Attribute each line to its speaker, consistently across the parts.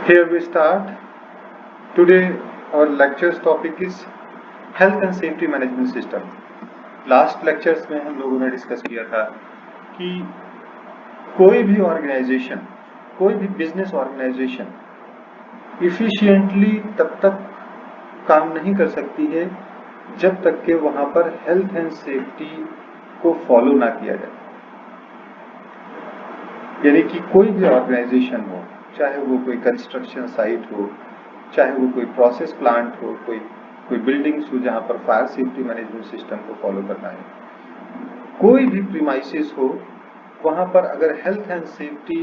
Speaker 1: Here we start. Today our lecture's topic is Health and Safety Management System. Last lectures में हम लोगों ने discuss किया था कि कोई भी ऑर्गेनाइजेशन, कोई भी बिजनेस ऑर्गेनाइजेशन इफिशिएंटली तब तक काम नहीं कर सकती है जब तक कि वहां पर हेल्थ एंड सेफ्टी को फॉलो ना किया जाए। यानी कि कोई भी ऑर्गेनाइजेशन हो, चाहे वो कोई कंस्ट्रक्शन साइट हो, चाहे वो कोई प्रोसेस प्लांट हो, कोई बिल्डिंग्स हो जहां पर फायर सेफ्टी मैनेजमेंट सिस्टम को फॉलो करना है, कोई भी प्रीमाइसेस हो, वहां पर अगर हेल्थ एंड सेफ्टी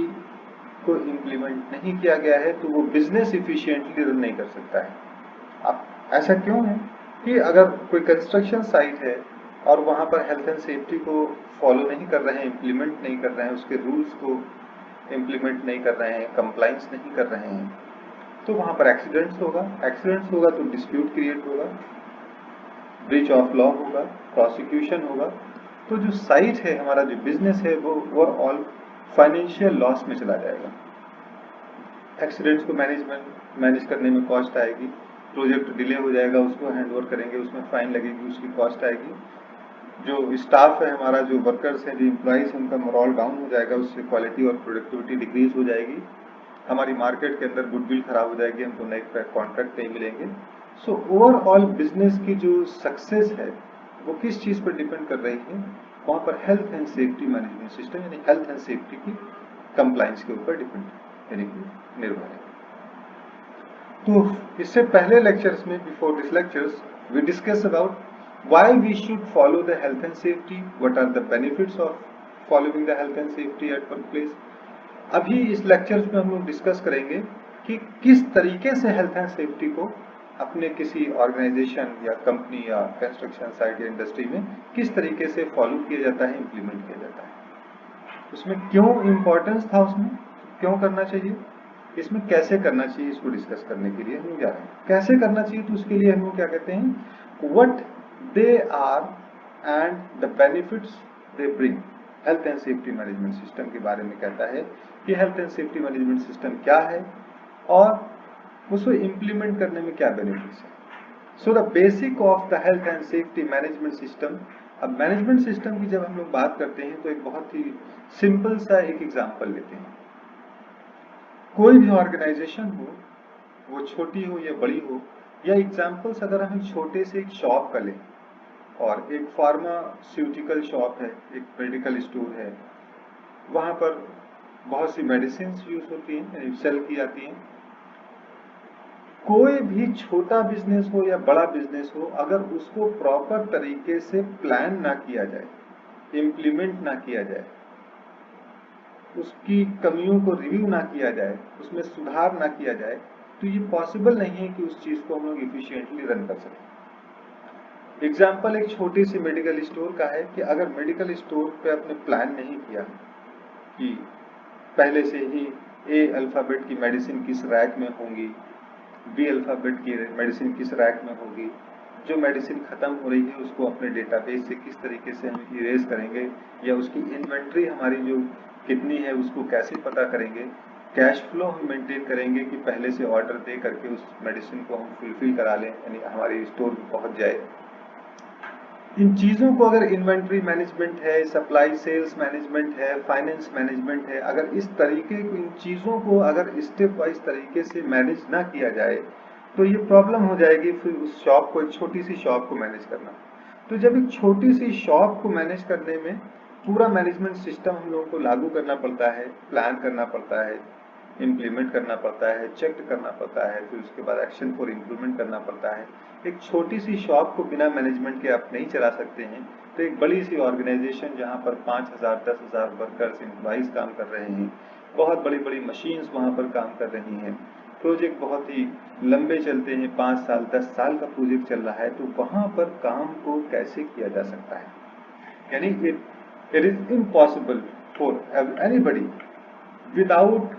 Speaker 1: को इम्प्लीमेंट नहीं किया गया है तो वो बिजनेस इफिशिएंटली रन नहीं कर सकता है। अब ऐसा क्यों है कि अगर कोई कंस्ट्रक्शन साइट है और वहां पर हेल्थ एंड सेफ्टी को फॉलो नहीं कर रहे हैं, इम्प्लीमेंट नहीं कर रहे हैं, उसके रूल्स को इम्प्लीमेंट नहीं कर रहे हैं, कंप्लाइंस नहीं कर रहे हैं, तो वहां पर एक्सीडेंट्स होगा तो डिस्प्यूट क्रिएट होगा, ब्रीच ऑफ लॉ होगा, प्रोसिक्यूशन होगा। तो जो साइट है, हमारा जो बिजनेस है, वो ओवरऑल फाइनेंशियल लॉस में चला जाएगा। एक्सीडेंट्स को मैनेज करने में कॉस्ट आएगी, प्रोजेक्ट डिले हो जाएगा, उसको हैंड ओवर करेंगे, उसमें फाइन लगेगी, उसकी कॉस्ट आएगी। जो स्टाफ है हमारा, जो वर्कर्स हैं, जो एम्प्लॉइज हैं, उनका मोरल डाउन हो जाएगा, उससे क्वालिटी और प्रोडक्टिविटी डिक्रीज हो जाएगी। हमारी मार्केट के अंदर गुडविल खराब हो जाएगी, हमको नए कॉन्ट्रैक्ट नहीं मिलेंगे। सो ओवरऑल बिजनेस की जो सक्सेस है वो किस चीज पर डिपेंड कर रही है? वहां पर health and safety management system यानी हेल्थ एंड सेफ्टी की कंप्लाइंस के ऊपर डिपेंड यानी कि निर्भर है। तो इससे पहले लेक्चर्स में, before this lectures, we discuss about why we should follow the health and safety, what are the benefits of following the health and safety at workplace. अभी इस लेक्चर में हम लोग डिस्कस करेंगे कि किस तरीके से हेल्थ एंड सेफ्टी को अपने किसी ऑर्गेनाइजेशन या कंपनी या कंस्ट्रक्शन साइट या इंडस्ट्री में किस तरीके से फॉलो किया जाता है, इम्प्लीमेंट किया जाता है, उसमें क्यों इम्पोर्टेंस था, उसमें क्यों करना चाहिए, इसमें कैसे करना चाहिए, इसको डिस्कस करने के लिए हम जा रहे हैं। कैसे करना चाहिए तो उसके लिए हम लोग क्या कहते हैं, what they are and the benefits they bring. Health and safety management system के बारे में कहता है कि health and safety management system क्या है और उसको इम्प्लीमेंट करने में क्या बेनिफिट्स है। So the basic of the health and safety management system. अब मैनेजमेंट सिस्टम की जब हम लोग बात करते हैं तो एक बहुत ही सिंपल सा एक एग्जांपल लेते हैं। कोई भी ऑर्गेनाइजेशन हो, वो छोटी हो या बड़ी हो, या एग्जांपल्स अगर हम छोटे से एक शॉप का लें, और एक फार्मास्यूटिकल शॉप है, एक मेडिकल स्टोर है, वहां पर बहुत सी मेडिसिन यूज होती हैं, सेल की जाती हैं। कोई भी छोटा बिजनेस हो या बड़ा बिजनेस हो, अगर उसको प्रॉपर तरीके से प्लान ना किया जाए, इम्प्लीमेंट ना किया जाए, उसकी कमियों को रिव्यू ना किया जाए, उसमें सुधार ना किया जाए, तो ये पॉसिबल नहीं है कि उस चीज को हम लोग इफिशिएंटली रन कर सकें। एग्जाम्पल एक छोटी सी मेडिकल स्टोर का है कि अगर मेडिकल स्टोर पे आपने प्लान नहीं किया कि पहले से ही ए अल्फाबेट की मेडिसिन किस रैक में होंगी, बी अल्फाबेट की मेडिसिन किस रैक में होगी, जो मेडिसिन खत्म हो रही है उसको अपने डेटाबेस से किस तरीके से हम इरेज करेंगे, या उसकी इन्वेंट्री हमारी जो कितनी है उसको कैसे पता करेंगे, कैश फ्लो हम मेंटेन करेंगे कि पहले से ऑर्डर दे करके उस मेडिसिन को हम फुलफिल करा लें, यानी हमारी स्टोर में पहुंच जाए। इन चीजों को अगर इन्वेंट्री मैनेजमेंट है, सप्लाई सेल्स मैनेजमेंट है, फाइनेंस मैनेजमेंट है, अगर इस तरीके की इन चीजों को अगर स्टेप वाइज तरीके से मैनेज ना किया जाए तो ये प्रॉब्लम हो जाएगी फिर उस शॉप को, एक छोटी सी शॉप को मैनेज करना। तो जब एक छोटी सी शॉप को मैनेज करने में पूरा मैनेजमेंट सिस्टम हम लोगों को लागू करना पड़ता है, प्लान करना पड़ता है, इम्प्लीमेंट करना पड़ता है, चेक करना पड़ता है, फिर उसके बाद एक्शन फॉर इम्प्रूवमेंट करना पड़ता है। एक छोटी सी शॉप को बिना मैनेजमेंट के आप नहीं चला सकते हैं, तो एक बड़ी सी ऑर्गेनाइजेशन जहां पर 5,000 10,000 वर्कर्स, एम्प्लॉइज काम कर रहे हैं, बहुत बड़ी बड़ी मशीन्स वहां पर काम कर रही हैं, प्रोजेक्ट बहुत ही लंबे चलते हैं, 5 साल 10 साल का प्रोजेक्ट चल रहा है, तो वहां पर काम को कैसे किया जा सकता है। यानी it is impossible for anybody without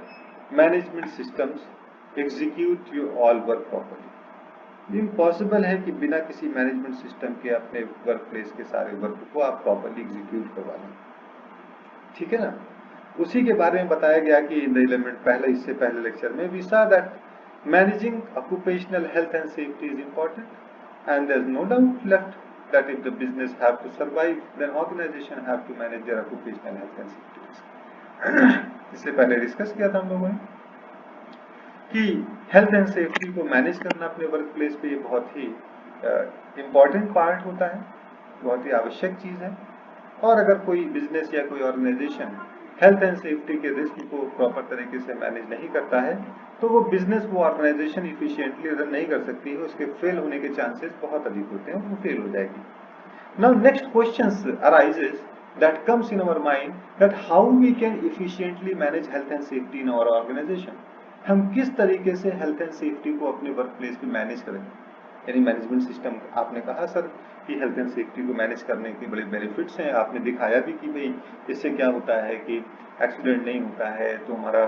Speaker 1: management systems execute your all work properly. Impossible है कि बिना किसी मैनेजमेंट सिस्टम के अपने वर्क प्लेस के सारे वर्क को आप प्रॉपर्ली एग्जीक्यूट करवा लें, ठीक है ना। उसी के बारे में बताया गया कि इन द एलिमेंट पहले इससे पहले लेक्चर में we saw that managing occupational health and safety is important and there's no doubt left that if the business have to survive then organization have to manage their occupational health and safety risk। इससे पहले discuss किया था हम लोगों ने कि health and safety को manage करना अपने वर्क प्लेस पे ये बहुत ही इम्पॉर्टेंट पार्ट होता है, बहुत ही आवश्यक चीज है। और अगर कोई बिजनेस या कोई ऑर्गेनाइजेशन हेल्थ एंड सेफ्टी के रिस्क को प्रॉपर तरीके से मैनेज नहीं करता है तो वो बिजनेस, वो ऑर्गेनाइजेशन इफिशिएंटली रन नहीं कर सकती है, उसके फेल होने के चांसेस बहुत अधिक होते हैं, वो फेल हो जाएगी। Now next question arises that comes in our mind that how we can efficiently manage health and safety in our organization। हम किस तरीके से हेल्थ एंड सेफ्टी को अपने वर्क प्लेस पे मैनेज करेंगे, यानी मैनेजमेंट सिस्टम। आपने कहा सर कि हेल्थ एंड सेफ्टी को मैनेज करने के बड़े बेनिफिट्स हैं, आपने दिखाया भी कि भाई इससे क्या होता है कि एक्सीडेंट नहीं होता है तो हमारा